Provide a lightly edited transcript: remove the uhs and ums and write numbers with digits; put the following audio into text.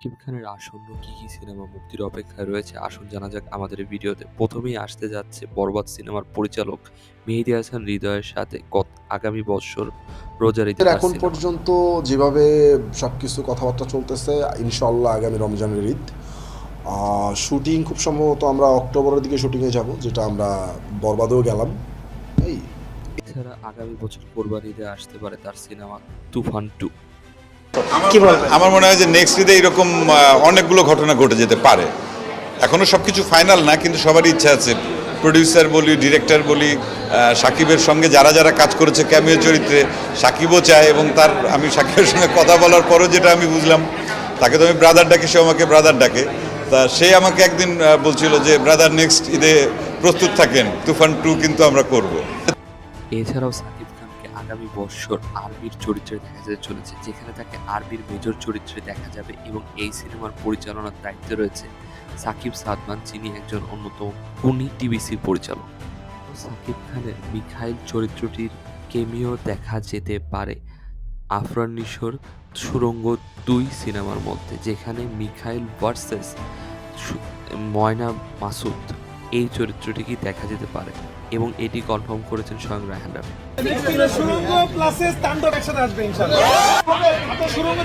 শাকিব খানের আসন্ন কি সিনেমা মুক্তির অপেক্ষায় রয়েছে আসুন জানা যাক আমাদের এই ভিডিওতে। প্রথমেই আসতে যাচ্ছে বরবাদ সিনেমার পরিচালক মেহেদী হাসান হৃদয়ের সাথে আগামী বছর রোজার ঈদে তার এখন সিনেমা। পর্যন্ত যেভাবে সবকিছু কথাবার্তা চলতেছে, ইনশাল্লাহ আগামী রমজানের ঈদ। শুটিং খুব সম্ভবত আমরা অক্টোবরের দিকে শুটিংয়ে যাব, যেটা আমরা বরবাদেও গেলাম। এই এছাড়া আগামী বছর কোরবানির ঈদে আসতে পারে তার সিনেমা তুফান 2। আমার মনে হয় যে নেক্সট ঈদে এরকম অনেকগুলো ঘটনা ঘটে যেতে পারে। এখনো সবকিছু ফাইনাল না, কিন্তু সবারই ইচ্ছা আছে। প্রডিউসার বলি, ডিরেক্টর বলি, সাকিবের সঙ্গে যারা যারা কাজ করেছে ক্যামিও চরিত্রে, সাকিবও চায়। এবং আমি সাকিবের সঙ্গে কথা বলার পরও যেটা আমি বুঝলাম, তাকে তো আমি ব্রাদার ডাকি, সে আমাকে ব্রাদার ডাকে। তা সে আমাকে একদিন বলছিল যে ব্রাদার নেক্সট ঈদে প্রস্তুত থাকেন, তুফান 2 কিন্তু আমরা করব। এছাড়াও সাকিব খানকে আগামী বছর আরবির চরিত্রে দেখা যেতে চলেছে, যেখানে তাকে আরবির মেজর চরিত্রে দেখা যাবে এবং এই সিনেমার পরিচালনার দায়িত্বে রয়েছে সাকিব সাদমান, যিনি একজন অন্যতম গুণী টিভিসির পরিচালক। সাকিব খানের মিখাইল চরিত্রটির কেমিও দেখা যেতে পারে আফরান নিশোর সুড়ঙ্গ 2 সিনেমার মধ্যে, যেখানে মিখাইল ভার্সেস ময়না মাসুদ এই চরিত্রটিকে দেখা যেতে পারে এবং এটি কনফার্ম করেছেন স্বয়ং রায়হান রাফি। সুড়ঙ্গ প্লাসে তাণ্ডব একসাথে আসবে ইনশাআল্লাহ। সুড়ঙ্গ